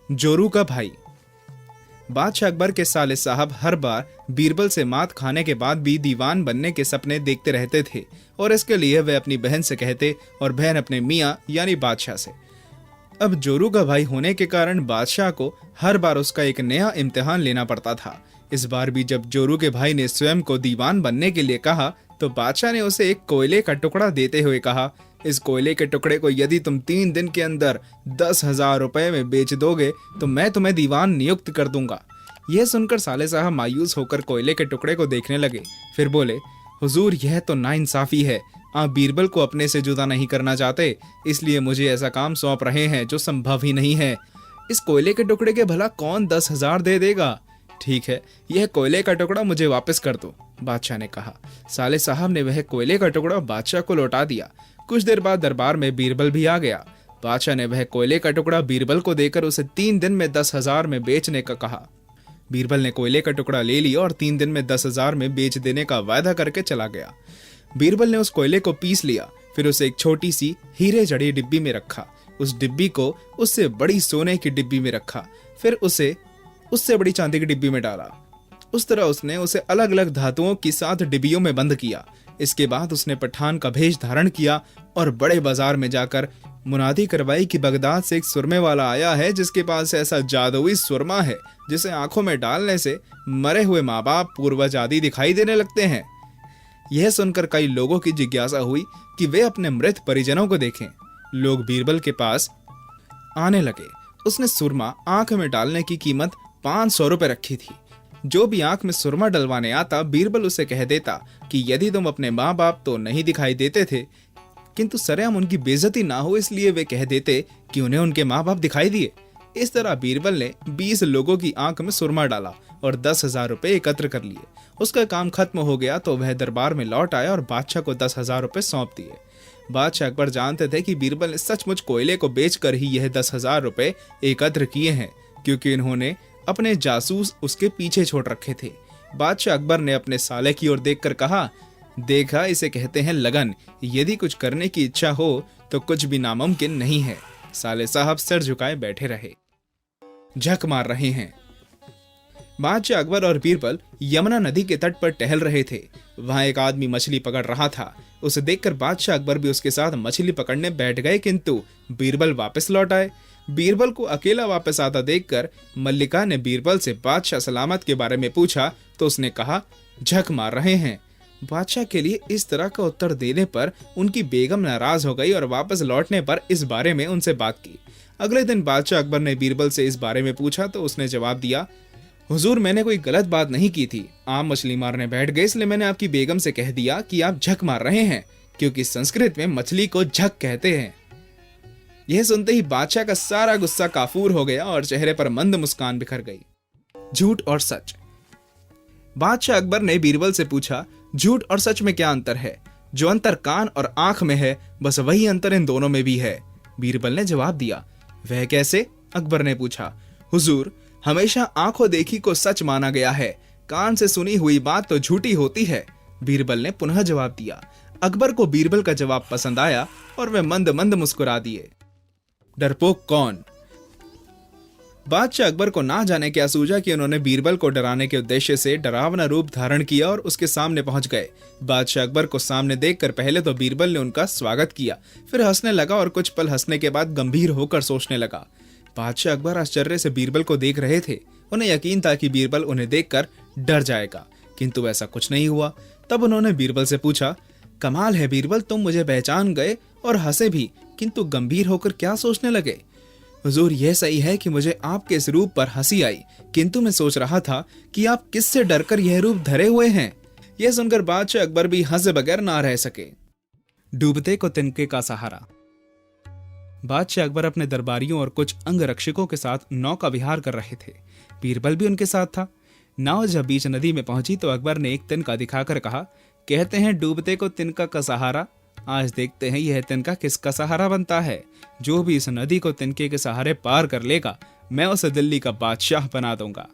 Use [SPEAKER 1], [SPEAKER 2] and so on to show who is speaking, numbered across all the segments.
[SPEAKER 1] जोरू का भाई। बादशाह अकबर के साले साहब हर बार बीरबल से मात खाने के बाद भी दीवान बनने के सपने देखते रहते थे और इसके लिए वे अपनी बहन से कहते और बहन अपने मियाँ यानी बादशाह से। अब जोरू का भाई होने के कारण बादशाह को हर बार उसका एक नया इम्तिहान लेना पड़ता था। इस बार भी जब जोरू के भाई ने स्वयं को दीवान बनने के लिए कहा तो बादशाह ने उसे एक कोयले का टुकड़ा देते हुए कहा, इस कोयले के टुकड़े को यदि तुम 3 दिन के अंदर 10,000 रुपए में बेच दोगे तो मैं तुम्हें दीवान नियुक्त कर दूंगा। यह सुनकर साले साहब मायूस होकर कोयले के टुकड़े को देखने लगे। फिर बोले, हुजूर यह तो नाइंसाफी है, आप बीरबल को अपने से जुदा नहीं करना चाहते, इसलिए मुझे ऐसा काम सौंप रहे हैं जो संभव ही नहीं है। इस कोयले के टुकड़े के भला कौन 10,000 दे देगा? ठीक है, यह कोयले का टुकड़ा मुझे वापस कर दो, बादशाह ने कहा। साले साहब ने वह कोयले का टुकड़ा बादशाह को लौटा दिया। कुछ देर बाद दरबार में बीरबल भी आ गया। बादशाह ने वह कोयले का टुकड़ा बीरबल को देकर उसे 3 दिन में 10,000 में बेचने का कहा। बीरबल ने कोयले का टुकड़ा ले लिया और 3 दिन में 10,000 में बेच देने का वायदा करके चला गया। बीरबल ने उस कोयले को पीस लिया, फिर उसे एक छोटी सी हीरे जड़ी डिब्बी में रखा। उस डिब्बी को उससे बड़ी सोने की डिब्बी में रखा, फिर उसे उससे बड़ी चांदी की डिब्बी में डाला। उस तरह उसने उसे अलग अलग धातुओं की 7 डिब्बियों में बंद किया। इसके बाद उसने पठान का भेष धारण किया और बड़े बाजार में जाकर मुनादी करवाई कि बगदाद से एक सुरमे वाला आया है जिसके पास ऐसा जादुई सुरमा है जिसे आंखों में डालने से मरे हुए माँ बाप पूर्वज आदि दिखाई देने लगते हैं। यह सुनकर कई लोगों की जिज्ञासा हुई कि वे अपने मृत परिजनों को देखें। लोग बीरबल के पास आने लगे। उसने सुरमा आंख में डालने की कीमत 500 रुपए रखी थी। जो भी आंख में सुरमा डलवाने आता बीरबल उसे कह देता कि यदि तुम अपने माँ बाप तो नहीं दिखाई देते थे, किंतु सरेआम उनकी बेइज्जती ना हो इसलिए वे कह देते कि उन्हें उनके माँ बाप दिखाई दिए। इस तरह बीरबल ने 20 लोगों की आंख में सुरमा डाला और 10,000 रुपए एकत्र कर लिए। उसका काम खत्म हो गया तो वह दरबार में लौट आया और बादशाह को 10,000 रुपए सौंप दिए। बादशाह अकबर जानते थे कि बीरबल ने सचमुच कोयले को बेचकर ही यह 10,000 रुपए एकत्र किए हैं, क्योंकि इन्होंने अपने जासूस उसके पीछे छोड़ रखे थे। बादशाह अकबर ने अपने साले की ओर देखकर कहा, देखा, इसे कहते हैं लगन। यदि कुछ करने की इच्छा हो तो कुछ भी नामुमकिन नहीं है। साले साहब सर झुकाए बैठे रहे। झक मार रहे हैं। बादशाह अकबर और बीरबल यमुना नदी के तट पर टहल रहे थे। वहां एक आदमी मछली पकड़ रहा था। उसे देखकर बादशाह अकबर भी उसके साथ मछली पकड़ने बैठ गए, किंतु बीरबल वापस लौट आए। बीरबल को अकेला वापस आता देखकर मल्लिका ने बीरबल से बादशाह सलामत के बारे में पूछा तो उसने कहा, झक मार रहे हैं। बादशाह के लिए इस तरह का उत्तर देने पर उनकी बेगम नाराज हो गई और वापस लौटने पर इस बारे में उनसे बात की। अगले दिन बादशाह अकबर ने बीरबल से इस बारे में पूछा तो उसने जवाब दिया, हुजूर मैंने कोई गलत बात नहीं की थी। आप मछली मारने बैठ गए इसलिए मैंने आपकी बेगम से कह दिया कि आप झक मार रहे हैं, क्योंकि संस्कृत में मछली को झक कहते हैं। यह सुनते ही बादशाह का सारा गुस्सा काफूर हो गया और चेहरे पर मंद मुस्कान बिखर गई। झूठ और सच। बादशाह अकबर ने बीरबल से पूछा, झूठ और सच में क्या अंतर है? जो अंतर कान और आंख में है बस वही अंतर इन दोनों में भी है। बीरबल ने जवाब दिया। वह कैसे? अकबर ने पूछा। हुजूर, हमेशा आंखों देखी को सच माना गया है, कान से सुनी हुई बात तो झूठी होती है। बीरबल ने पुनः जवाब दिया। अकबर को बीरबल का जवाब पसंद आया और वे मंद मंद मुस्कुरा दिए। डरपोक कौन? बादशाह अकबर को ना जाने क्या सूझा कि उन्होंने बीरबल को डराने के उद्देश्य से डरावना रूप धारण किया और उसके सामने पहुंच गए। बादशाह अकबर को सामने देखकर पहले तो बीरबल ने उनका स्वागत किया, फिर हंसने लगा और कुछ पल हंसने के बाद गंभीर होकर सोचने लगा। बादशाह अकबर आश्चर्य से बीरबल को देख रहे थे। उन्हें यकीन था कि बीरबल उन्हें देखकर डर जाएगा, किंतु ऐसा कुछ नहीं हुआ। तब उन्होंने बीरबल से पूछा, कमाल है बीरबल, तुम मुझे पहचान गए और हंसे भी, किंतु गंभीर होकर क्या सोचने लगे? हुजूर, यह सही है कि मुझे आपके इस रूप पर हंसी आई, किंतु मैं सोच रहा था कि आप किससे डरकर यह रूप धरे हुए हैं। यह सुनकर बादशाह अकबर भी हंसे बगैर ना रह सके। डूबते को तिनके का सहारा। बादशाह अकबर अपने दरबारियों और कुछ अंगरक्षकों के साथ नौका विहार कर रहे थे। बीरबल भी उनके साथ था। नाव जब बीच नदी में पहुंची तो अकबर ने एक तिनका दिखाकर कहा, कहते हैं डूबते को तिनका का सहारा। आज देखते हैं यह तिनका किसका सहारा बनता है। जो भी इस नदी को तिनके के सहारे पार कर लेगा मैं उसे दिल्ली का बादशाह बना दूंगा।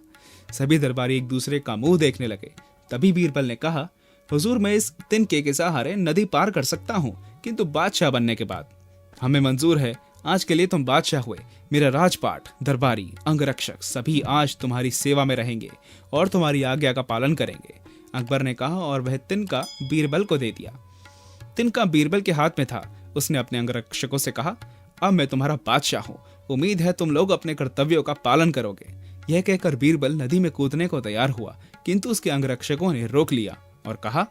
[SPEAKER 1] सभी दरबारी एक दूसरे का मुंह देखने लगे। तभी बीरबल ने कहा, हुजूर, मैं इस तिनके के सहारे नदी पार कर सकता हूँ, किंतु बादशाह बनने के बाद। हमें मंजूर है, आज के लिए तुम बादशाह हुए। मेरा राजपाट, दरबारी, अंगरक्षक सभी आज तुम्हारी सेवा में रहेंगे और तुम्हारी आज्ञा का पालन करेंगे। अकबर ने कहा और वह तिनका बीरबल को दे दिया। तिनका बीरबल के हाथ में था। उसने अपने अंगरक्षकों से कहा, अब मैं तुम्हारा बादशाह हूँ, उम्मीद है तुम लोग अपने कर्तव्यों का पालन करोगे। यह कहकर बीरबल नदी में कूदने को तैयार हुआ, किंतु उसके अंगरक्षकों ने रोक लिया और कहा,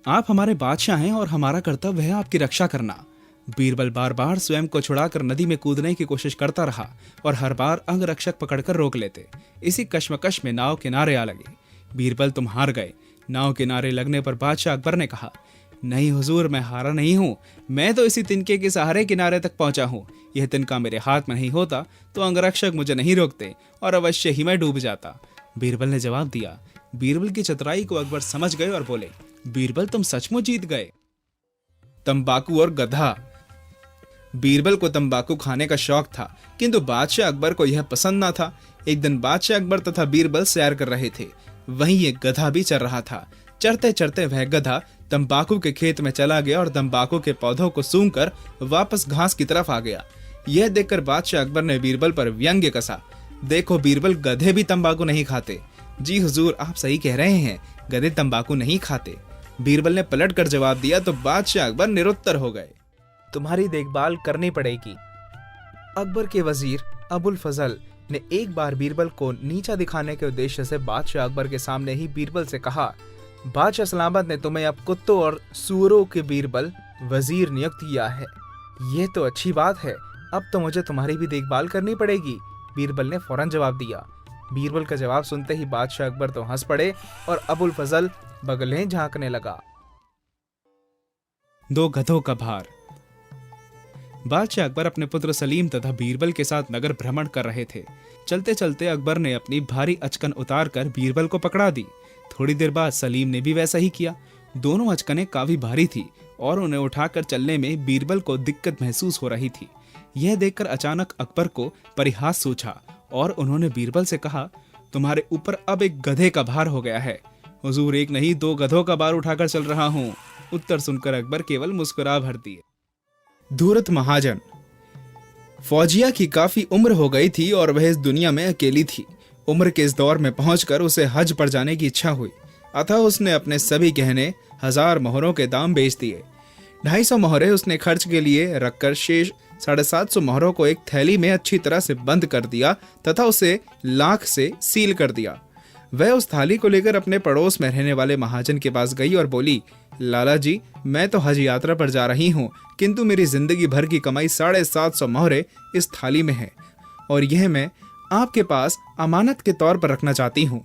[SPEAKER 1] आप हमारे बादशाह हैं और हमारा कर्तव्य है आपकी रक्षा करना। बीरबल बार बार स्वयं को छुड़ाकर नदी में कूदने की कोशिश करता रहा और हर बार अंगरक्षक पकड़कर रोक लेते। इसी कश्मकश में नाव किनारे आ लगे। बीरबल, तुम हार गए। नाव किनारे लगने पर बादशाह अकबर ने कहा, नहीं हुजूर, मैं हारा नहीं हूँ। मैं तो इसी तिनके के सहारे किनारे तक पहुंचा हूँ। यह तिनका मेरे हाथ में नहीं होता तो अंगरक्षक मुझे नहीं रोकते और अवश्य ही मैं डूब जाता। बीरबल ने जवाब दिया। बीरबल की चतुराई को अकबर समझ गए और बोले, बीरबल, तुम सचमुच जीत गए। तंबाकू और गधा। बीरबल को तंबाकू खाने का शौक था, किंतु बादशाह अकबर को यह पसंद न था। एक दिन बादशाह अकबर तथा बीरबल सैर कर रहे थे। वहीं एक गधा भी चर रहा था। चरते चरते वह गधा तंबाकू के खेत में चला गया और तंबाकू के पौधों को सूंघकर वापस घास की तरफ आ गया। यह देखकर बादशाह अकबर ने बीरबल पर व्यंग्य कसा, देखो बीरबल, गधे भी तंबाकू नहीं खाते। जी हुजूर, आप सही कह रहे हैं, गधे तंबाकू नहीं खाते। बीरबल ने पलट कर जवाब दिया तो बादशाह अकबर निरुत्तर हो गए। तुम्हारी देखभाल करनी पड़ेगी। अकबर के वजीर अबुल फजल ने एक बार बीरबल को नीचा दिखाने के उद्देश्य से बादशाह अकबर के सामने ही बीरबल से कहा, बादशाह सलामत ने तुम्हें अब कुत्तों और सूअरों के बीरबल वजीर नियुक्त किया है। यह तो अच्छी बात है, अब तो मुझे तुम्हारी भी देखभाल करनी पड़ेगी। बीरबल ने फौरन जवाब दिया। बीरबल का जवाब सुनते ही बादशाह अकबर तो हंस पड़े और अबुल फजल बगलें झांकने लगा। दो गधों का भार। बादशाह अकबर अपने पुत्र सलीम तथा बीरबल के साथ नगर भ्रमण कर रहे थे। चलते चलते अकबर ने अपनी भारी अचकन उतारकर बीरबल को पकड़ा दी। थोड़ी देर बाद सलीम ने भी वैसा ही किया। दोनों अचकनें काफी भारी थी और उन्हें उठाकर चलने में बीरबल को दिक्कत महसूस हो रही थी। यह देखकर अचानक अकबर को परिहास सूझा और उन्होंने बीरबल से कहा, तुम्हारे ऊपर अब एक गधे का भार हो गया है। हुजूर, एक नहीं, दो गधों का भार उठाकर चल रहा हूँ। उत्तर सुनकर अकबर केवल मुस्कुरा भर दिए। धूर्त महाजन। फौजिया की काफी उम्र हो गई थी और वह इस दुनिया में अकेली थी। उम्र के इस दौर में पहुंचकर उसे हज पर जाने की इच्छा हुई, अतः उसने अपने सभी गहने 1000 मोहरों के दाम बेच दिए। 250 मोहरे उसने खर्च के लिए रखकर शेष 750 मोहरों को एक थैली में अच्छी तरह से बंद कर दिया तथा उसे लाख से सील कर दिया। वह उस थाली को लेकर अपने पड़ोस में रहने वाले महाजन के पास गई और बोली, लाला जी, मैं तो हज यात्रा पर जा रही हूँ, किंतु मेरी जिंदगी भर की कमाई 750 मोहरे इस थाली में है और यह मैं आपके पास अमानत के तौर पर रखना चाहती हूँ।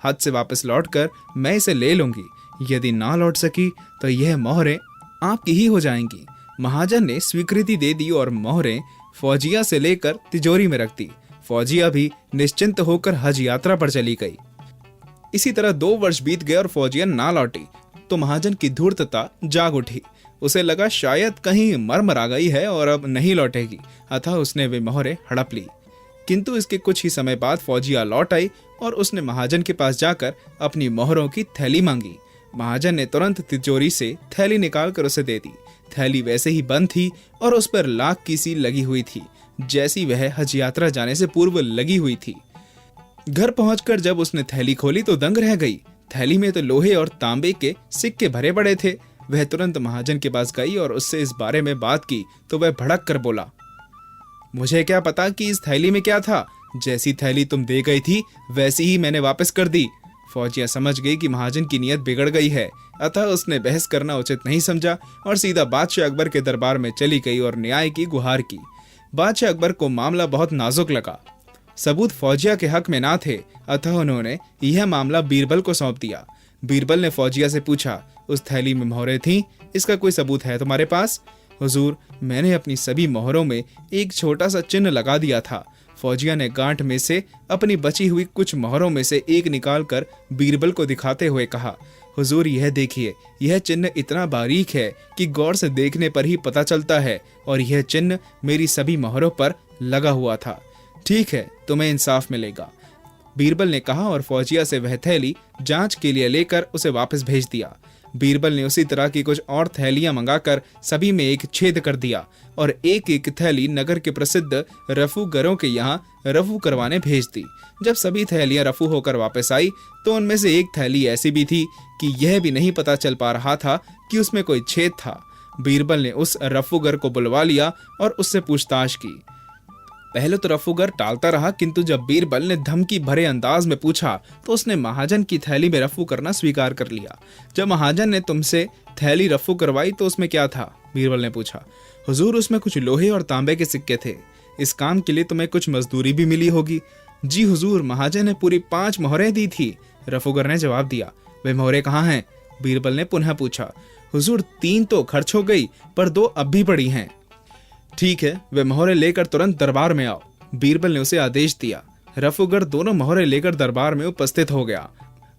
[SPEAKER 1] हज से वापस लौटकर मैं इसे ले लूंगी। यदि ना लौट सकी तो यह मोहरें आपकी ही हो जाएंगी। महाजन ने स्वीकृति दे दी और मोहरें फौजिया से लेकर तिजोरी में रख दी। फौजिया भी निश्चिंत होकर हज यात्रा पर चली गई। इसी तरह 2 वर्ष बीत गए और फौजिया ना लौटी तो महाजन की धूर्तता जाग उठी। उसे लगा शायद कहीं मर आ गई है और अब नहीं लौटेगी, अतः उसने वे मोहरें हड़प ली। किंतु इसके कुछ ही समय बाद फौजिया लौट आई और उसने महाजन के पास जाकर अपनी मोहरों की थैली मांगी। महाजन ने तुरंत तिजोरी से थैली निकालकर उसे दे दी। थैली वैसे ही बंद थी और उस पर लाख की सील लगी हुई थी, जैसी वह हज यात्रा जाने से पूर्व लगी हुई थी। घर पहुंचकर जब उसने थैली खोली तो दंग रह गई। थैली में तो लोहे और तांबे के सिक्के भरे पड़े थे। वह तुरंत महाजन के पास गई और उससे इस बारे में बात की तो वह भड़क कर बोला, मुझे क्या पता कि इस थैली में क्या था। जैसी थैली तुम दे गई थी वैसी ही मैंने वापस कर दी। फौजिया समझ गई कि महाजन की नीयत बिगड़ गई है, अतः उसने बहस करना उचित नहीं समझा और सीधा बादशाह अकबर के दरबार में चली गई और न्याय की गुहार की। बादशाह अकबर को मामला बहुत नाजुक लगा। सबूत फौजिया के हक में ना थे, अतः उन्होंने यह मामला बीरबल को सौंप दिया। बीरबल ने फौजिया से पूछा, उस थैली में मोहरें थीं, इसका कोई सबूत है तुम्हारे पास? हुजूर, मैंने अपनी सभी मोहरों में एक छोटा सा चिन्ह लगा दिया था। फौजिया ने गांठ में से अपनी बची हुई कुछ मोहरों में से एक निकालकर बीरबल को दिखाते हुए कहा, हुजूर, यह देखिए, यह चिन्ह इतना बारीक है कि गौर से देखने पर ही पता चलता है और यह चिन्ह मेरी सभी मोहरों पर लगा हुआ था। ठीक है, तुम्हें इंसाफ मिलेगा, बीरबल ने कहा और फौजिया से वह थैली जांच के लिए लेकर उसे वापस भेज दिया। बीरबल ने उसी तरह की कुछ और थैलियां मंगाकर सभी में एक छेद कर दिया और एक एक थैली नगर के प्रसिद्ध रफूगरों के यहाँ रफू करवाने भेज दी। जब सभी थैलियां रफू होकर वापस आई तो उनमें से एक थैली ऐसी भी थी कि यह भी नहीं पता चल पा रहा था कि उसमें कोई छेद था। बीरबल ने उस रफूगर को बुलवा लिया और उससे पूछताछ की। पहले तो रफूगर टालता रहा, किंतु जब बीरबल ने धमकी भरे अंदाज में पूछा तो उसने महाजन की थैली में रफू करना स्वीकार कर लिया। जब महाजन ने तुमसे थैली रफू करवाई तो उसमें क्या था? बीरबल ने पूछा। हुजूर, उसमें कुछ लोहे और तांबे के सिक्के थे। इस काम के लिए तुम्हें कुछ मजदूरी भी मिली होगी। जी हुजूर, महाजन ने पूरी 5 मोहरें दी थी, रफूगर ने जवाब दिया। वे मोहरें कहाँ हैं? बीरबल ने पुनः पूछा। हुजूर, 3 तो खर्च हो गई, पर 2 अब भी पड़ी हैं। ठीक है, वे मोहरें लेकर तुरंत दरबार में आओ, बीरबल ने उसे आदेश दिया। रफूगर दोनों मोहरें लेकर दरबार में उपस्थित हो गया।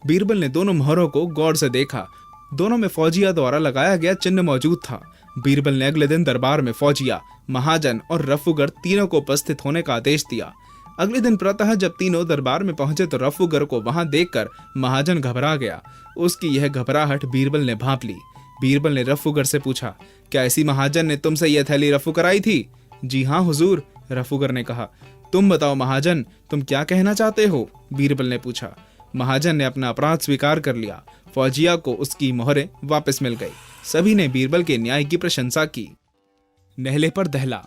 [SPEAKER 1] बीरबल ने दोनों मोहरों को गौर से देखा। दोनों में फौजिया द्वारा लगाया गया चिन्ह मौजूद था। बीरबल ने अगले दिन दरबार में फौजिया, महाजन और रफूगर तीनों को उपस्थित होने का आदेश दिया। अगले दिन प्रातः जब तीनों दरबार में पहुंचे तो रफूगर को वहां देखकर महाजन घबरा गया। उसकी यह घबराहट बीरबल ने भांप ली। बीरबल ने रफूगर से पूछा, क्या ऐसी महाजन ने तुमसे यह थैली रफू कराई थी? जी हाँ हुजूर, रफूगर ने कहा। तुम बताओ महाजन, तुम क्या कहना चाहते हो? बीरबल ने पूछा। महाजन ने अपना अपराध स्वीकार कर लिया। फौजिया को उसकी मोहरें वापस मिल गई। सभी ने बीरबल के न्याय की प्रशंसा की। नहले पर दहला।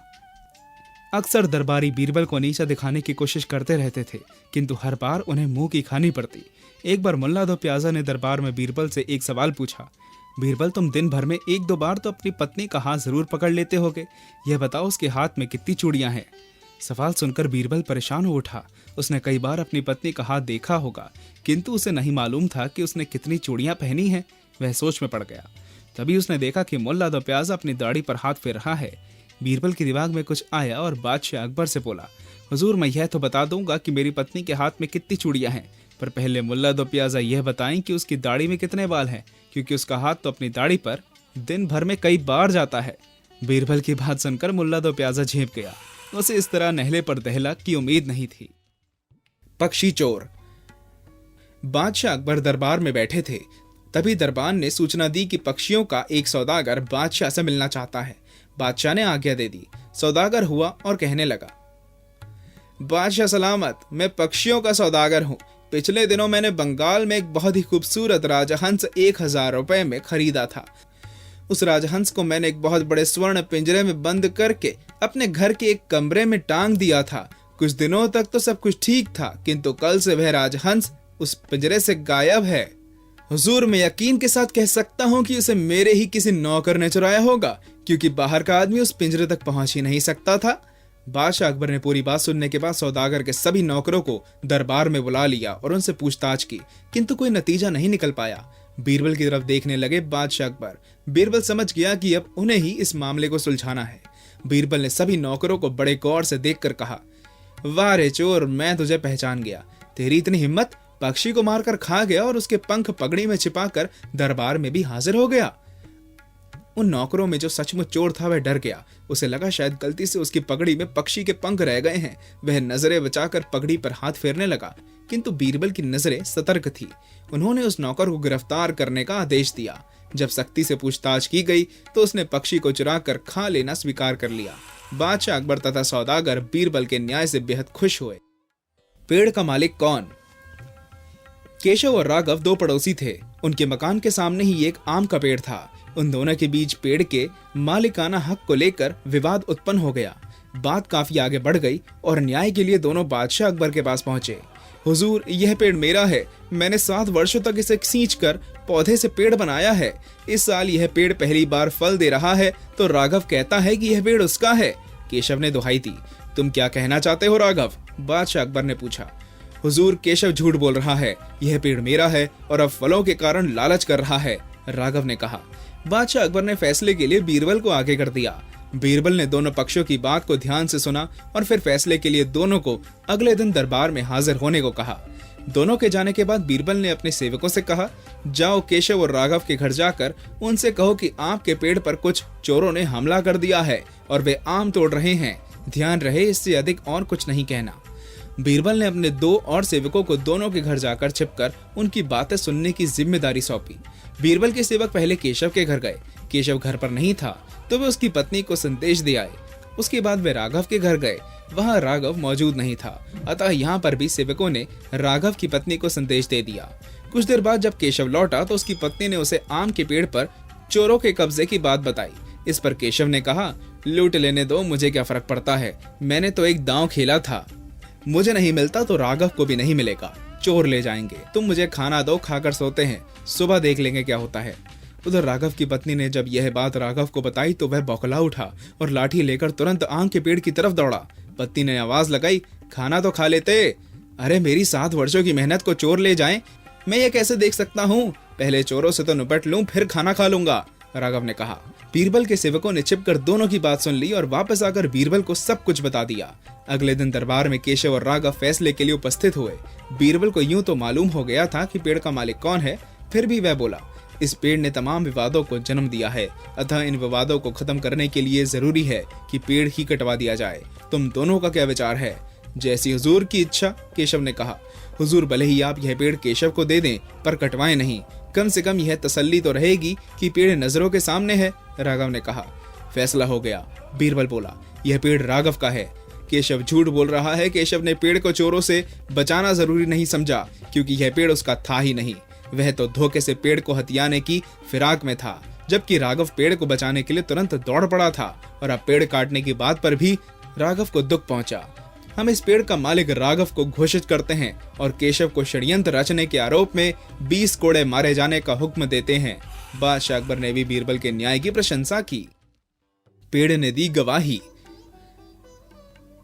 [SPEAKER 1] अक्सर दरबारी बीरबल को नीचा दिखाने की कोशिश करते रहते थे, किंतु हर बार उन्हें मुंह की खानी पड़ती। एक बार मुल्ला दो प्याजा ने दरबार में बीरबल से एक सवाल पूछा। बीरबल, तुम दिन भर में 1-2 बार तो अपनी पत्नी का हाथ जरूर पकड़ लेते होगे। यह बताओ, उसके हाथ में कितनी चूड़ियां हैं? सवाल सुनकर बीरबल परेशान हो उठा। उसने कई बार अपनी पत्नी का हाथ देखा होगा, किंतु उसे नहीं मालूम था कि उसने कितनी चूड़ियां पहनी हैं। वह सोच में पड़ गया। तभी उसने देखा कि मुल्ला दो प्याजा अपनी दाढ़ी पर हाथ फेर रहा है। बीरबल के दिमाग में कुछ आया और बादशाह अकबर से बोला, हुजूर, मैं यह तो बता दूंगा कि मेरी पत्नी के हाथ में कितनी चूड़ियां हैं, पर पहले मुल्ला दो प्याजा यह बताएं कि उसकी दाढ़ी में कितने बाल हैं, क्योंकि उसका हाथ तो अपनी दाढ़ी पर दिन भर में कई बार जाता है। बीरबल की बात सुनकर मुल्ला दो प्याजा झेप गया। उसे इस तरह नहले पर दहला की उम्मीद नहीं थी। पक्षी चोर। बादशाह अकबर दरबार में बैठे थे। तभी दरबार ने सूचना दी कि पक्षियों का एक सौदागर बादशाह से मिलना चाहता है। बादशाह ने आज्ञा दे दी। सौदागर हुआ और कहने लगा, बादशाह सलामत, मैं पक्षियों का सौदागर हूँ। पिछले दिनों मैंने बंगाल में एक बहुत ही खूबसूरत राजहंस 1000 रुपए में खरीदा था। उस राजहंस को मैंने एक बहुत बड़े स्वर्ण पिंजरे में बंद करके अपने घर के एक कमरे में टांग दिया था। कुछ दिनों तक तो सब कुछ ठीक था, किंतु कल से वह राजहंस उस पिंजरे से गायब है। हुजूर, मैं यकीन के साथ कह सकता हूँ कि उसे मेरे ही किसी नौकर ने चुराया होगा, क्योंकि बाहर का आदमी उस पिंजरे तक पहुंच ही नहीं सकता था। बादशाह अकबर ने पूरी बात सुनने के बाद सौदागर के सभी नौकरों को दरबार में बुला लिया और उनसे पूछताछ की, किंतु कोई नतीजा नहीं निकल पाया। बीरबल की तरफ देखने लगे बादशाह अकबर। बीरबल समझ गया कि अब उन्हें ही इस मामले को सुलझाना है। बीरबल ने सभी नौकरों को बड़े गौर से देखकर कहा, वाह रे चोर, मैं तुझे पहचान गया। तेरी इतनी हिम्मत, पक्षी को मारकर खा गया और उसके पंख पगड़ी में छिपाकर दरबार में भी हाजिर हो गया। उन नौकरों में जो सचमुच चोर था वह डर गया। उसे लगा शायद गलती से उसकी पगड़ी में पक्षी के पंख रह गए हैं। वह नजरें बचाकर पगड़ी पर हाथ फेरने लगा, किंतु बीरबल की नजरें सतर्क थी। उन्होंने उस नौकर को गिरफ्तार करने का आदेश दिया। जब सख्ती से पूछताछ की गई तो उसने पक्षी को चुरा कर खा लेना स्वीकार कर लिया। बादशाह अकबर तथा सौदागर बीरबल के न्याय से बेहद खुश हुए। पेड़ का मालिक कौन? केशव और राघव 2 पड़ोसी थे। उनके मकान के सामने ही एक आम का पेड़ था। उन दोनों के बीच पेड़ के मालिकाना हक को लेकर विवाद उत्पन्न हो गया। बात काफी आगे बढ़ गई और न्याय के लिए दोनों बादशाह अकबर के पास पहुंचे। हुजूर, यह पेड़ मेरा है। मैंने 7 वर्षों तक इसे खींचकर पौधे से पेड़ बनाया है। इस साल यह पेड़ पहली बार फल दे रहा है तो राघव कहता है कि यह पेड़ उसका है। केशव ने दुहाई दी। तुम क्या कहना चाहते हो राघव? बादशाह अकबर ने पूछा। हुजूर, केशव झूठ बोल रहा है। यह पेड़ मेरा है और अब फलों के कारण लालच कर रहा है, राघव ने कहा। बादशाह अकबर ने फैसले के लिए बीरबल को आगे कर दिया। बीरबल ने दोनों पक्षों की बात को ध्यान से सुना और फिर फैसले के लिए दोनों को अगले दिन दरबार में हाजिर होने को कहा। दोनों के जाने के बाद बीरबल ने अपने सेवकों से कहा, जाओ केशव और राघव के घर जाकर उनसे कहो कि आपके पेड़ पर कुछ चोरों ने हमला कर दिया है और वे आम तोड़ रहे हैं। ध्यान रहे, इससे अधिक और कुछ नहीं कहना। बीरबल ने अपने 2 और सेवकों को दोनों के घर जाकर छिपकर उनकी बातें सुनने की जिम्मेदारी सौंपी। बीरबल के सेवक पहले केशव के घर गए। केशव घर पर नहीं था तो वे उसकी पत्नी को संदेश दे आए। उसके बाद वे राघव के घर गए। वहां राघव मौजूद नहीं था, अतः यहाँ पर भी सेवकों ने राघव की पत्नी को संदेश दे दिया। कुछ देर बाद जब केशव लौटा तो उसकी पत्नी ने उसे आम के पेड़ पर चोरों के कब्जे की बात बताई। इस पर केशव ने कहा, लूट लेने दो, मुझे क्या फर्क पड़ता है, मैंने तो एक दांव खेला था, मुझे नहीं मिलता तो राघव को भी नहीं मिलेगा, चोर ले जाएंगे, तुम मुझे खाना दो, खाकर सोते हैं, सुबह देख लेंगे क्या होता है। उधर राघव की पत्नी ने जब यह बात राघव को बताई तो वह बौखला उठा और लाठी लेकर तुरंत आम के पेड़ की तरफ दौड़ा। पत्नी ने आवाज लगाई, खाना तो खा लेते। अरे मेरी 7 वर्षों की मेहनत को चोर ले जाएं, मैं ये कैसे देख सकता हूँ, पहले चोरों से तो निपट लूं, फिर खाना खा लूंगा, राघव ने कहा। बीरबल के सेवकों ने छिपकर दोनों की बात सुन ली और वापस आकर बीरबल को सब कुछ बता दिया। अगले दिन दरबार में केशव और राघव फैसले के लिए उपस्थित हुए। बीरबल को यूं तो मालूम हो गया था कि पेड़ का मालिक कौन है, फिर भी वह बोला, इस पेड़ ने तमाम विवादों को जन्म दिया है, अतः इन विवादों को खत्म करने के लिए जरूरी है कि पेड़ ही कटवा दिया जाए। तुम दोनों का क्या विचार है? जैसी हुजूर की इच्छा, केशव ने कहा। हुजूर भले ही आप यह पेड़ केशव को दे दें, पर कटवाएं नहीं, कम से कम यह तसल्ली तो रहेगी कि पेड़ नजरों के सामने है, राघव ने कहा। फैसला हो गया, बीरबल बोला, यह पेड़ राघव का है। केशव झूठ बोल रहा है। केशव ने पेड़ को चोरों से बचाना जरूरी नहीं समझा, क्योंकि यह पेड़ उसका था ही नहीं, वह तो धोखे से पेड़ को हथियाने की फिराक में था, जबकि राघव पेड़ को बचाने के लिए तुरंत दौड़ पड़ा था। और अब पेड़ काटने की बात पर भी राघव को दुख पहुंचा। हम इस पेड़ का मालिक राघव को घोषित करते हैं और केशव को षड्यंत्र रचने के आरोप में 20 कोड़े मारे जाने का हुक्म देते हैं। बादशाह अकबर ने भी बीरबल के न्याय की प्रशंसा की। पेड़ ने दी गवाही।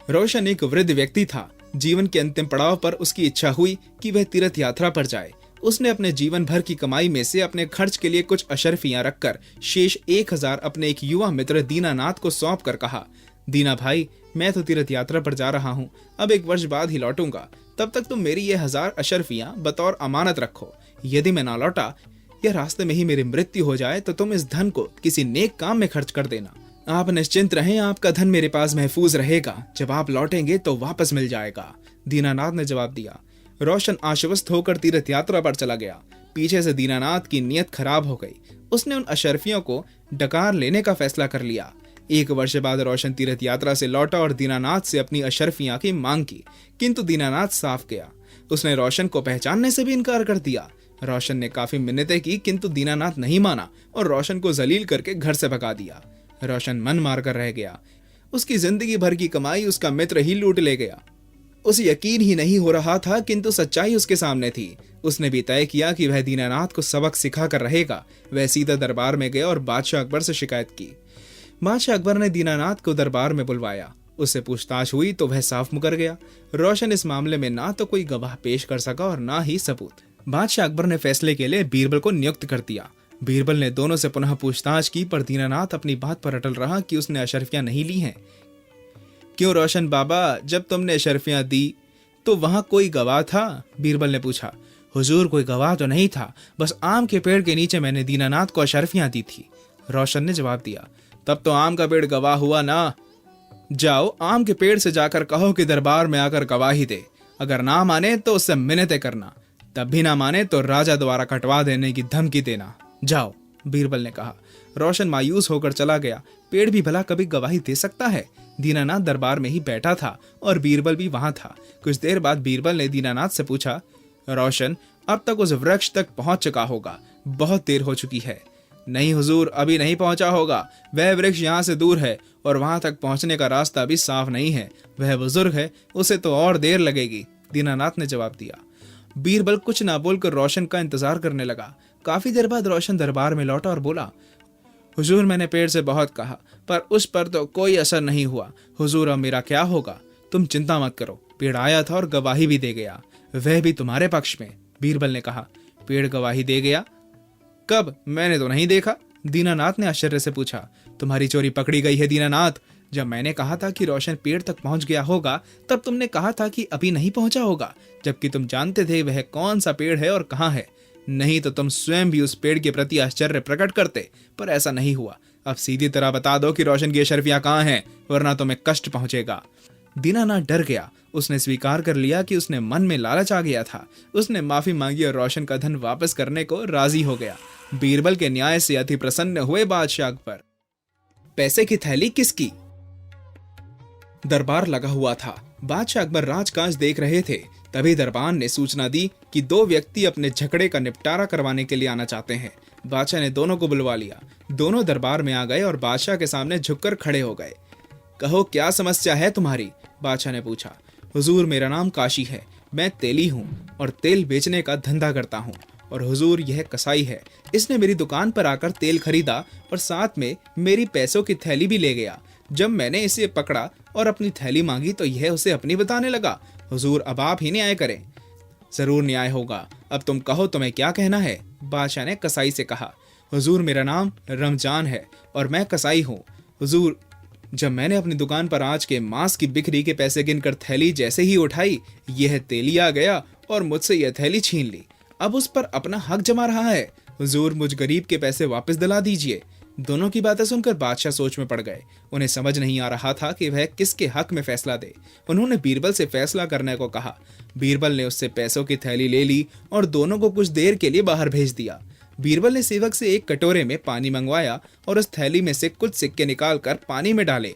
[SPEAKER 1] रोशन एक वृद्ध व्यक्ति था। जीवन के अंतिम पड़ाव पर उसकी इच्छा हुई कि वह तीर्थ यात्रा पर जाए। उसने अपने जीवन भर की कमाई में से अपने खर्च के लिए कुछ अशर्फियां रखकर शेष 1000 अपने एक युवा मित्र दीनानाथ को सौंप कर कहा, दीना भाई, मैं तो तीर्थ यात्रा पर जा रहा हूँ, अब 1 वर्ष बाद ही लौटूंगा, तब तक तुम मेरी ये 1000 अशर्फियां बतौर अमानत रखो। यदि मैं ना लौटा या रास्ते में ही मेरी मृत्यु हो जाए तो तुम इस धन को किसी नेक काम में खर्च कर देना। आप निश्चिंत रहें, आपका धन मेरे पास महफूज रहेगा, जब आप लौटेंगे तो वापस मिल जाएगा। दीनानाथ ने जवाब दिया। रोशन आश्वस्त होकर तीर्थ यात्रा पर चला गया। पीछे से दीनानाथ की नीयत खराब हो गई। उसने उन अशर्फियों को डकार लेने का फैसला कर लिया। 1 वर्ष बाद रोशन तीर्थ यात्रा से लौटा और दीनानाथ से अपनी अशर्फियां की मांग की, किंतु दीनानाथ साफ गया। उसने रोशन को पहचानने से भी इनकार कर दिया। रोशन ने काफी मिन्नतें की, किंतु दीनानाथ नहीं माना और रोशन को जलील करके घर से भगा दिया। रोशन मन मार कर रह गया। उसकी जिंदगी भर की कमाई उसका मित्र ही लूट ले गया। उसे यकीन ही नहीं हो रहा था, किंतु सच्चाई उसके सामने थी। उसने भी तय किया कि वह दीनानाथ को सबक सिखा कर रहेगा। वह सीधा दरबार में गया और बादशाह अकबर से शिकायत की। बादशाह अकबर ने दीनानाथ को दरबार में बुलवाया। उससे पूछताछ हुई तो वह साफ मुकर गया। रोशन इस मामले में ना तो कोई गवाह पेश कर सका और ना ही सबूत। बादशाह अकबर ने फैसले के लिए बीरबल को नियुक्त कर दिया। बीरबल ने दोनों से पुनः पूछताछ की, पर दीनानाथ अपनी बात पर अटल रहा कि उसने अशर्फियां नहीं ली हैं। क्यों रोशन बाबा, जब तुमने अशर्फियां दी तो वहां कोई गवाह था? बीरबल ने पूछा। हुजूर, कोई गवाह तो नहीं था, बस आम के पेड़ के नीचे मैंने दीनानाथ को अशर्फियां दी थी, रोशन ने जवाब दिया। तब तो आम का पेड़ गवाह हुआ ना। जाओ, आम के पेड़ से जाकर कहो कि दरबार में आकर गवाही दे। अगर ना माने तो उससे मिन्नतें करना, तब भी ना माने तो राजा द्वारा कटवा देने की धमकी देना। जाओ, बीरबल ने कहा। रोशन मायूस होकर चला गया। पेड़ भी भला कभी गवाही दे सकता है? दीनानाथ दरबार में ही बैठा था और बीरबल भी वहां था। कुछ देर बाद बीरबल ने दीनानाथ से पूछा, रोशन, अब तक उस वृक्ष तक पहुंच चुका होगा, बहुत देर हो चुकी है। नहीं हुजूर, अभी नहीं पहुंचा होगा। वह वृक्ष यहाँ से दूर है और वहां तक पहुंचने का रास्ता अभी साफ नहीं है। वह बुजुर्ग है, उसे तो और देर लगेगी, दीनानाथ ने जवाब दिया। बीरबल कुछ ना बोलकर रोशन का इंतजार करने लगा। काफी देर बाद रोशन दरबार में लौटा और बोला, हुजूर, मैंने पेड़ से बहुत कहा, पर उस पर तो कोई असर नहीं हुआ। हुजूर, अब मेरा क्या होगा? तुम चिंता मत करो, पेड़ आया था और गवाही भी दे गया, वह भी तुम्हारे पक्ष में। बीरबल ने कहा। पेड़ गवाही दे गया? कब? मैंने तो नहीं देखा, दीनानाथ ने आश्चर्य से पूछा। तुम्हारी चोरी पकड़ी गई है दीनानाथ। जब मैंने कहा था कि रोशन पेड़ तक पहुंच गया होगा, तब तुमने कहा था कि अभी नहीं पहुंचा होगा, जबकि तुम जानते थे वह कौन सा पेड़ है और कहाँ है। नहीं तो तुम स्वयं भी उस पेड़ के प्रति आश्चर्य प्रकट करते, पर ऐसा नहीं हुआ। अब सीधी तरह बता दो कि रोशन की अशर्फियां कहाँ हैं, वरना तुम्हें कष्ट पहुंचेगा। दीनानाथ डर गया। उसने स्वीकार कर लिया कि उसने मन में लालच आ गया था। उसने माफी मांगी और रोशन का धन वापस करने को राजी हो गया। बीरबल के न्याय से अति प्रसन्न हुए बादशाह अकबर। पैसे की थैली किसकी? दरबार लगा हुआ था। बादशाह अकबर राजकाज देख रहे थे। तभी दरबार ने सूचना दी कि 2 व्यक्ति अपने झगड़े का निपटारा करवाने के लिए आना चाहते हैं। बादशाह ने दोनों को बुलवा लिया। दोनों दरबार में आ गए और बादशाह के सामने झुककर खड़े हो गए। कहो, क्या समस्या है तुम्हारी? बादशाह ने पूछा। हुजूर, मेरा नाम काशी है। मैं तेली हूँ और तेल बेचने का धंधा करता हूँ। और हुजूर, यह कसाई है। इसने मेरी दुकान पर आकर तेल खरीदा और साथ में मेरी पैसों की थैली भी ले गया। जब मैंने इसे पकड़ा और अपनी थैली मांगी तो यह उसे अपनी बताने लगा। हुजूर, अब आप ही न्याय करें। जरूर न्याय होगा। अब तुम कहो, तुम्हें क्या कहना है? बादशाह ने कसाई से कहा। हुजूर, मेरा नाम रमजान है और मैं कसाई हूँ। हुजूर, जब मैंने अपनी दुकान पर आज के मांस की बिक्री के पैसे गिनकर थैली जैसे ही उठाई, यह तेली आ गया और मुझसे यह थैली छीन ली। अब उस पर अपना हक जमा रहा है। हुजूर, मुझ गरीब के पैसे वापस दिला दीजिए। दोनों की बातें सुनकर बादशाह सोच में पड़ गए। उन्हें समझ नहीं आ रहा था कि वह किसके हक में फैसला दे। उन्होंने बीरबल से फैसला करने को कहा। बीरबल ने उससे पैसों की थैली ले ली और दोनों को कुछ देर के लिए बाहर भेज दिया। बीरबल ने सेवक से एक कटोरे में पानी मंगवाया और उस थैली में से कुछ सिक्के निकालकर पानी में डाले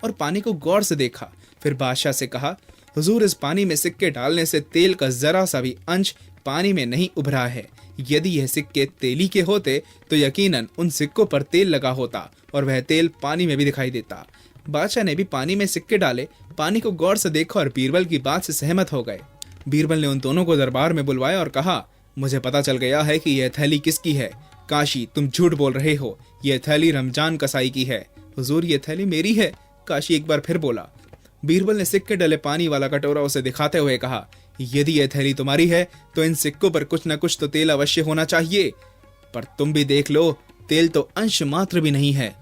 [SPEAKER 1] और पानी को गौर से देखा। फिर बादशाह से कहा, हुजूर, इस पानी में सिक्के डालने से तेल का जरा सा भी अंश पानी में नहीं उभरा है। यदि यह सिक्के तेली के होते तो यकीनन उन सिक्कों पर तेल लगा होता और वह तेल पानी में भी दिखाई देता। बादशाह ने भी पानी में सिक्के डाले, पानी को गौर से देखा और बीरबल की बात से सहमत हो गए। बीरबल ने उन दोनों को दरबार में बुलवाया और कहा, मुझे पता चल गया है कि यह थैली किसकी है। काशी, तुम झूठ बोल रहे हो। यह थैली रमजान कसाई की है। हुजूर, यह थैली मेरी है। काशी एक बार फिर बोला। बीरबल ने सिक्के डले पानी वाला कटोरा उसे दिखाते हुए कहा, यदि यह थैली तुम्हारी है तो इन सिक्कों पर कुछ न कुछ तो तेल अवश्य होना चाहिए। पर तुम भी देख लो, तेल तो अंश मात्र भी नहीं है।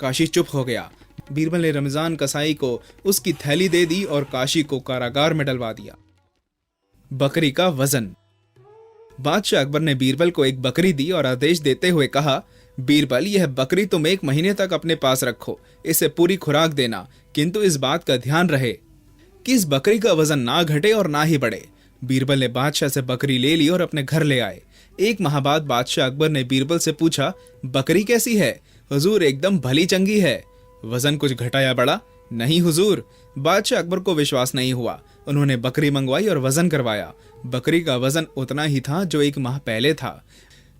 [SPEAKER 1] काशी चुप हो गया। बीरबल ने रमजान कसाई को उसकी थैली दे दी और काशी को कारागार में डलवा दिया। बकरी का वजन। बादशाह अकबर ने बीरबल को एक बकरी दी और आदेश देते हुए कहा, बीरबल, यह बकरी तुम 1 महीने तक अपने पास रखो। इसे पूरी खुराक देना, किंतु इस बात का ध्यान रहे कि इस बकरी का वजन ना घटे और ना ही बढ़े। बीरबल ने बादशाह से बकरी ले ली और अपने घर ले आए। 1 माह बाद बादशाह अकबर ने बीरबल से पूछा, बकरी कैसी है? हुजूर, एकदम भली चंगी है। वजन कुछ घटा या बढ़ा? नहीं हुजूर। बादशाह अकबर को विश्वास नहीं हुआ। उन्होंने बकरी मंगवाई और वजन करवाया। बकरी का वजन उतना ही था जो 1 माह पहले था।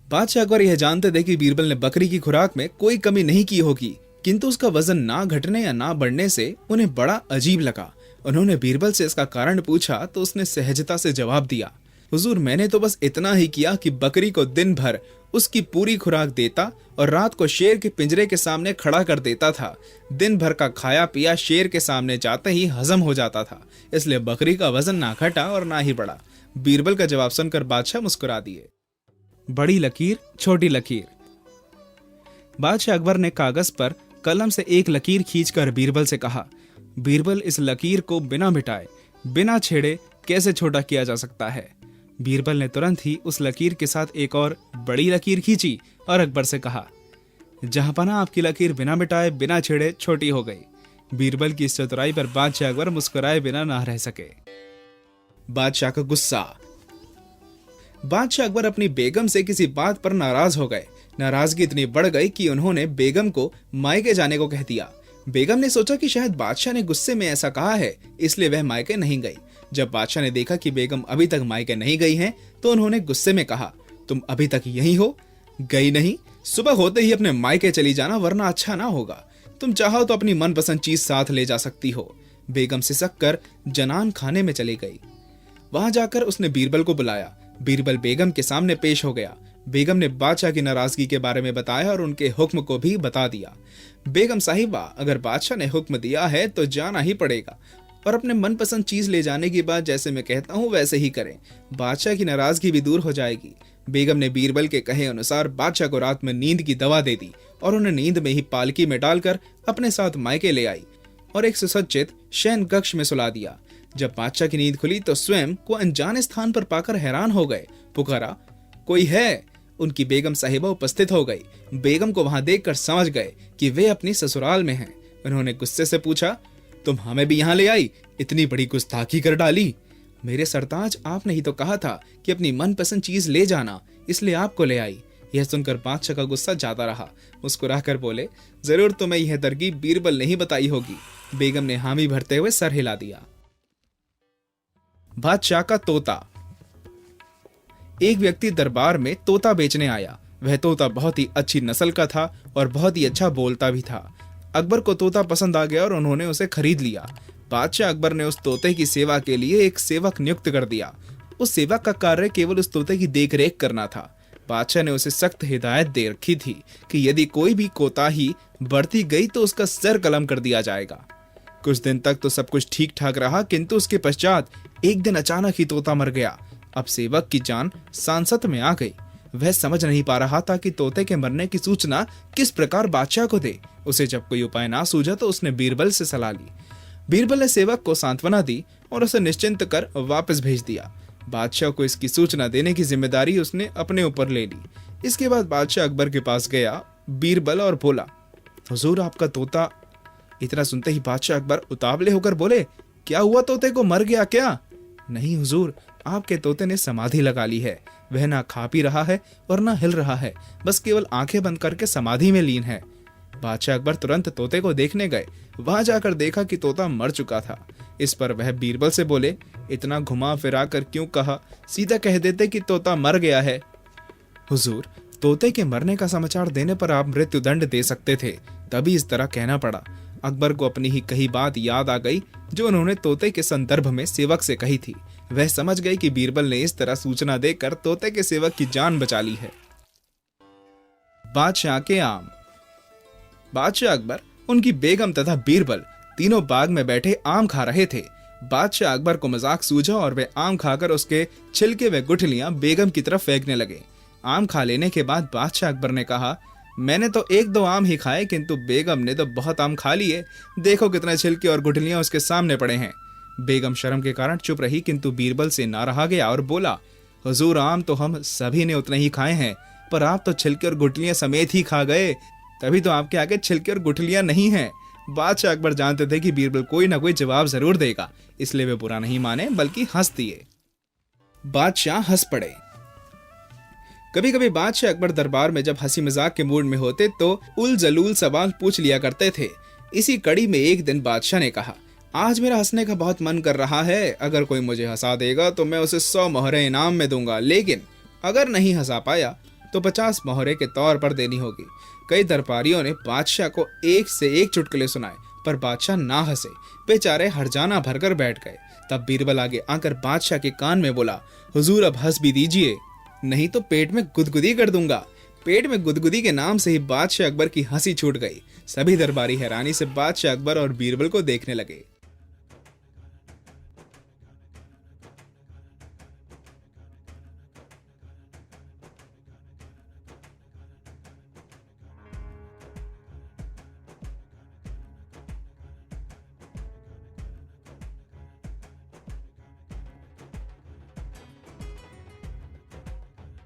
[SPEAKER 1] बादशाह अकबर यह जानते थे कि बीरबल ने बकरी की खुराक में कोई कमी नहीं की होगी, किंतु उसका वजन ना घटने या ना बढ़ने से उन्हें बड़ा अजीब लगा। उन्होंने बीरबल से इसका कारण पूछा तो उसने सहजता से जवाब दिया, हुजूर, मैंने तो बस इतना ही किया कि बकरी को दिन भर उसकी पूरी खुराक देता और रात को शेर के पिंजरे के सामने खड़ा कर देता था। दिन भर का खाया पिया शेर के सामने जाते ही हजम हो जाता था, इसलिए बकरी का वजन ना घटा और ना ही बढ़ा। बीरबल का जवाब सुनकर बादशाह मुस्कुरा दिए। बड़ी लकीर, छोटी लकीर। बादशाह अकबर ने कागज पर कलम से एक लकीर खींचकर बीरबल से कहा, बीरबल, इस लकीर को बिना मिटाए, बिना छेड़े कैसे छोटा किया जा सकता है? बीरबल ने तुरंत ही उस लकीर के साथ एक और बड़ी लकीर खींची और अकबर से कहा, जहांपना, आपकी लकीर बिना मिटाए बिना छेड़े छोटी हो गई। बीरबल की इस चतुराई पर बादशाह अकबर मुस्कुराए बिना ना रह सके। बादशाह का गुस्सा। बादशाह अकबर अपनी बेगम से किसी बात पर नाराज हो गए। नाराजगी इतनी बढ़ गई कि उन्होंने बेगम को मायके जाने को कह दिया। बेगम ने सोचा कि शायद बादशाह ने गुस्से में ऐसा कहा है, इसलिए वह मायके नहीं गई। जब बादशाह ने देखा कि बेगम अभी तक मायके नहीं गई हैं, तो उन्होंने गुस्से में कहा, तुम अभी तक यहीं हो? गई नहीं? सुबह होते ही अपने मायके चली जाना, वरना अच्छा ना होगा। तुम चाहो तो अपनी मनपसंद चीज साथ ले जा सकती हो। बेगम सिसक कर जनान खाने में चली गई। वहां जाकर उसने बीरबल को बुलाया। बीरबल बेगम के सामने पेश हो गया। बेगम ने बादशाह की नाराजगी के बारे में बताया और उनके हुक्म को भी बता दिया। बेगम साहिबा, अगर बादशाह ने हुक्म दिया है तो जाना ही पड़ेगा और अपने मनपसंद चीज ले जाने की बात जैसे मैं कहता हूँ वैसे ही करें। बादशाह की नाराजगी भी दूर हो जाएगी। बेगम ने बीरबल के कहे अनुसार बादशाह को रात में नींद की दवा दे दी और उन्हें नींद में ही पालकी में डालकर अपने साथ मायके ले आई और एक सुसज्जित शयन कक्ष में सुला दिया। जब बादशाह की नींद खुली तो स्वयं को अनजाने स्थान पर पाकर हैरान हो गए। पुकारा, कोई है? उनकी बेगम साहिबा उपस्थित हो गई। बेगम को वहां देखकर समझ गए कि वे अपनी ससुराल में हैं। उन्होंने गुस्से से पूछा, तुम हमें भी यहाँ ले आई? इतनी बड़ी गुस्ताखी कर डाली। मेरे सरताज, आपने ही तो कहा था कि अपनी मनपसंद चीज ले जाना, इसलिए आपको ले आई। यह सुनकर बादशाह का गुस्सा जाता रहा। मुस्कुराकर बोले, जरूर तुम्हें यह तरकीब बीरबल ने ही बताई होगी। बेगम ने हामी भरते हुए सर हिला दिया। बादशाह का तोता। एक व्यक्ति दरबार में तोता बेचने आया। वह तोता बहुत ही अच्छी नस्ल का था और बहुत ही अच्छा बोलता भी था। अकबर को तोता पसंद आ गया और उन्होंने उसे खरीद लिया। बादशाह अकबर ने उस तोते की सेवा के लिए एक सेवक नियुक्त कर दिया। उस सेवक का कार्य केवल उस तोते की देखरेख करना था। बादशाह ने उसे सख्त हिदायत दे रखी थी कि यदि कोई भी कोताही बढ़ती गई तो उसका सर कलम कर दिया जाएगा। कुछ दिन तक तो सब कुछ ठीक ठाक रहा, किंतु उसके पश्चात एक दिन अचानक ही तोता मर गया। अब सेवक की जान सांसत में आ गई। वह समझ नहीं पा रहा था कि तोते के मरने की सूचना किस प्रकार बादशाह को दे। उसे जब कोई उपाय ना सूझा तो उसने बीरबल से सलाह ली। बीरबल ने सेवक को सांत्वना दी और उसे निश्चिंत कर वापस भेज दिया। बादशाह को इसकी सूचना देने की जिम्मेदारी उसने अपने ऊपर ले ली। इसके बाद बादशाह अकबर के पास गया बीरबल और बोला, हुजूर, आपका तोता। इतना सुनते ही बादशाह अकबर उतावले होकर बोले, क्या हुआ, तोते को मर गया क्या? नहीं हुजूर, आपके तोते ने समाधि लगा ली है। वह ना खा पी रहा है और ना हिल रहा है, बस केवल आंखें बंद करके समाधि में लीन है। बादशाह अकबर तुरंत तोते को देखने गए। वहां जाकर देखा कि तोता मर चुका था। इस पर वह बीरबल से बोले, इतना घुमा फिरा कर क्यों कहा, सीधा कह देते कि तोता मर गया है। हुजूर, तोते के मरने का समाचार देने पर आप मृत्युदंड दे सकते थे, तभी इस तरह कहना पड़ा। अकबर को अपनी ही कही बात याद आ गई जो उन्होंने तोते के संदर्भ में सेवक से कही थी। वह समझ गए कि बीरबल ने इस तरह सूचना देकर तोते के सेवक की जान बचा ली है। बादशाह के आम। बादशाह अकबर, उनकी बेगम तथा बीरबल तीनों बाग में बैठे आम खा रहे थे। बादशाह अकबर को मजाक सूझा और वे आम खाकर उसके छिलके व गुठलियां बेगम की तरफ फेंकने लगे। आम खा लेने के बाद बादशाह अकबर ने कहा, मैंने तो एक दो आम ही खाए, किंतु बेगम ने तो बहुत आम खा लिए। देखो कितने छिलके और गुठलियां उसके सामने पड़े हैं। बेगम शर्म के कारण चुप रही, किंतु बीरबल से ना रहा गया और बोला, हुजूर, आम तो हम सभी ने उतने ही खाए हैं, पर आप तो छिलके और गुठलियां समेत ही खा गए, तभी तो आपके आगे छिलके और गुठलियां नहीं हैं। बादशाह अकबर जानते थे कि बीरबल कोई ना कोई जवाब जरूर देगा, इसलिए वे बुरा नहीं माने बल्कि हंस दिए। बादशाह हंस पड़े। कभी कभी बादशाह अकबर दरबार में जब हंसी मजाक के मूड में होते तो उल जलूल सवाल पूछ लिया करते थे। इसी कड़ी में एक दिन बादशाह ने कहा, आज मेरा हंसने का बहुत मन कर रहा है। अगर कोई मुझे हंसा देगा तो मैं उसे 100 मोहरें इनाम में दूंगा, लेकिन अगर नहीं हंसा पाया तो 50 मोहरें के तौर पर देनी होगी। कई दरबारियों ने बादशाह को एक से एक चुटकुले सुनाए, पर बादशाह ना हंसे। बेचारे हरजाना भरकर बैठ गए। तब बीरबल आगे आकर बादशाह के कान में बोला, हुजूर, अब हंस भी दीजिए, नहीं तो पेट में गुदगुदी कर दूंगा। पेट में गुदगुदी के नाम से ही बादशाह अकबर की हंसी छूट गई। सभी दरबारी हैरानी से बादशाह अकबर और बीरबल को देखने लगे।